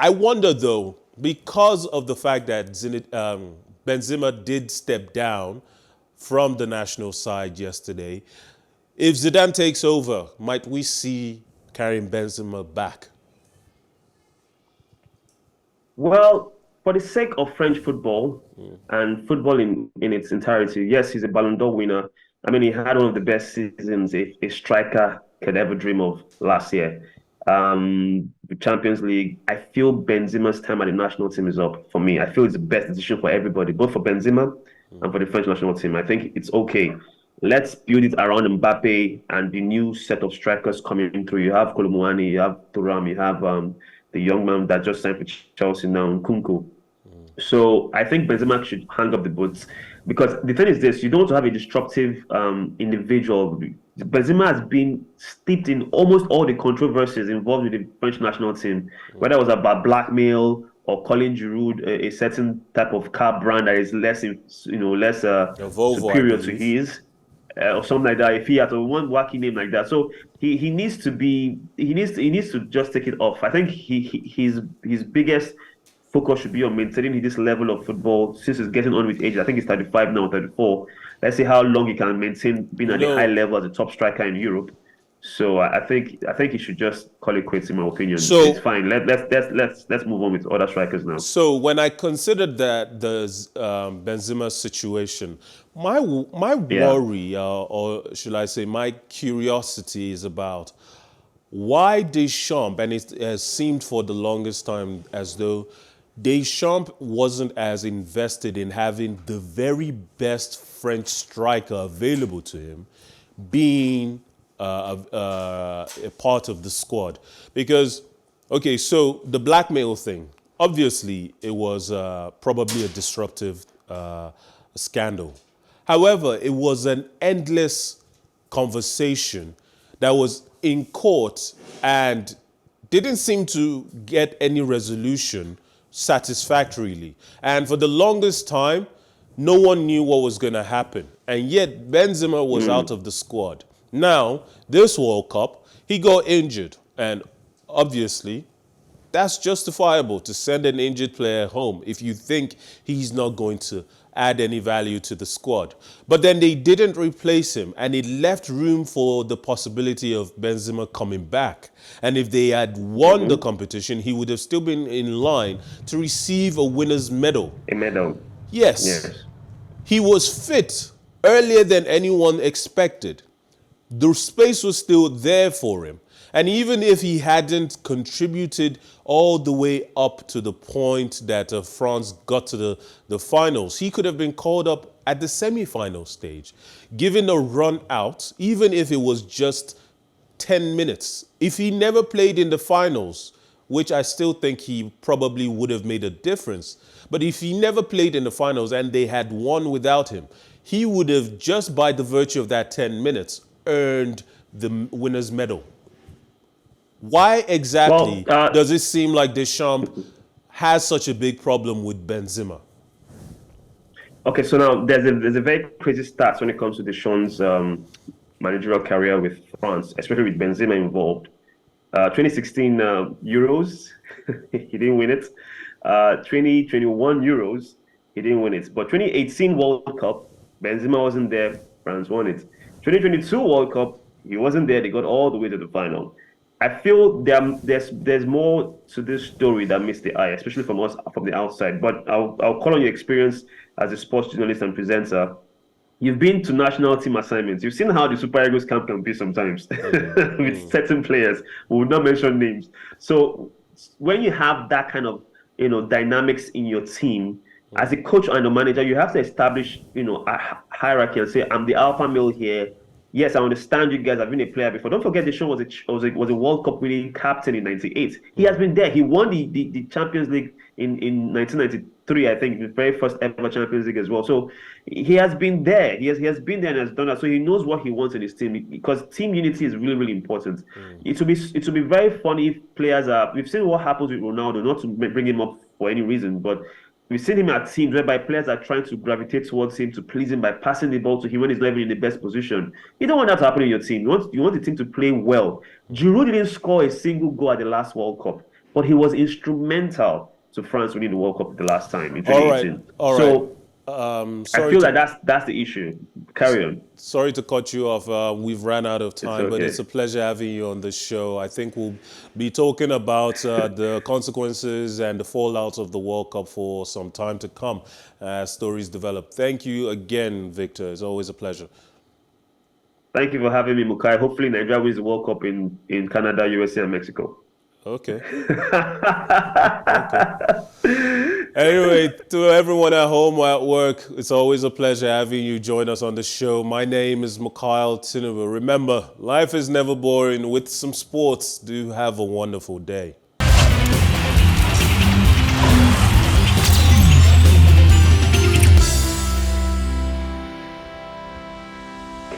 I wonder though, because of the fact that Benzema did step down from the national side yesterday, if Zidane takes over, might we see Karim Benzema back? Well, for the sake of French football and football in its entirety, yes, he's a Ballon d'Or winner. I mean, he had one of the best seasons a striker could ever dream of last year. The Champions League, I feel Benzema's time at the national team is up for me. I feel it's the best decision for everybody, both for Benzema and for the French national team. I think it's okay. Let's build it around Mbappe and the new set of strikers coming through. You have Kolomouani, you have Thuram, you have the young man that just signed for Chelsea now, Nkunku. So I think Benzema should hang up the boots because the thing is this: you don't want to have a destructive individual. Benzema has been steeped in almost all the controversies involved with the French national team, whether it was about blackmail or calling Giroud a certain type of car brand that is less, less Volvo, superior to his. Or something like that. If he has one wacky name like that, so he needs to just take it off. I think his biggest focus should be on maintaining this level of football since he's getting on with age. I think he's 35 now, 34. Let's see how long he can maintain being at a high level as a top striker in Europe. So I think he should just call it quits, in my opinion. So it's fine. Let's move on with other strikers now. So when I considered that the Benzema situation, my worry, or should I say, my curiosity is about why Deschamps, and it has seemed for the longest time as though Deschamps wasn't as invested in having the very best French striker available to him being a part of the squad. Because, okay, so the blackmail thing, obviously it was probably a disruptive scandal. However, it was an endless conversation that was in court and didn't seem to get any resolution satisfactorily. And for the longest time, no one knew what was going to happen. And yet Benzema was out of the squad. Now, this World Cup, he got injured. And obviously, that's justifiable to send an injured player home if you think he's not going to add any value to the squad. But then they didn't replace him, and it left room for the possibility of Benzema coming back. And if they had won the competition, he would have still been in line to receive a winner's medal. A medal. Yes. He was fit earlier than anyone expected. The space was still there for him. And even if he hadn't contributed all the way up to the point that France got to the finals, he could have been called up at the semi-final stage, given a run out, even if it was just 10 minutes. If he never played in the finals, which I still think he probably would have made a difference, but if he never played in the finals and they had won without him, he would have, just by the virtue of that 10 minutes, earned the winner's medal. Why exactly does it seem like Deschamps has such a big problem with Benzema? Okay, so now there's a very crazy stats when it comes to Deschamps' managerial career with France, especially with Benzema involved. 2016 Euros, he didn't win it. 2021 Euros, he didn't win it. But 2018 World Cup, Benzema wasn't there, France won it. 2022 World Cup, he wasn't there, they got all the way to the final. I feel there's more to this story that meets the eye, especially from us from the outside. But I'll call on your experience as a sports journalist and presenter. You've been to national team assignments. You've seen how the Super Eagles camp can be sometimes with certain players. We will not mention names. So when you have that kind of dynamics in your team, as a coach and a manager, you have to establish a hierarchy and say, I'm the alpha male here. Yes, I understand you guys have been a player before. Don't forget Deschamps was a World Cup winning captain in '98. He has been there. He won the Champions League in 1993, I think, the very first ever Champions League as well. So he has been there. He has been there and has done that. So he knows what he wants in his team, because team unity is really, really important. It will be very funny if players are. We've seen what happens with Ronaldo. Not to bring him up for any reason, but we've seen him at teams whereby players are trying to gravitate towards him to please him by passing the ball to him when he's not even in the best position. You don't want that to happen in your team. You want the team to play well. Giroud didn't score a single goal at the last World Cup. but he was instrumental to France winning the World Cup the last time in All right, 2018. all right. So I Sorry feel to like that's the issue. Carry on. sorry to cut you off. We've ran out of It's time, but okay. it's a pleasure having you on the show. I think we'll be talking about the consequences and the fallout of the World Cup for some time to come as stories develop. Thank you again, Victor. It's always a pleasure. Thank you for having me, Mukai. Hopefully, Nigeria wins the World Cup in Canada, USA, and Mexico. Okay. Okay. Anyway, to everyone at home or at work, it's always a pleasure having you join us on the show. My name is Mikhail Tinubu. Remember, life is never boring. With some sports, do have a wonderful day.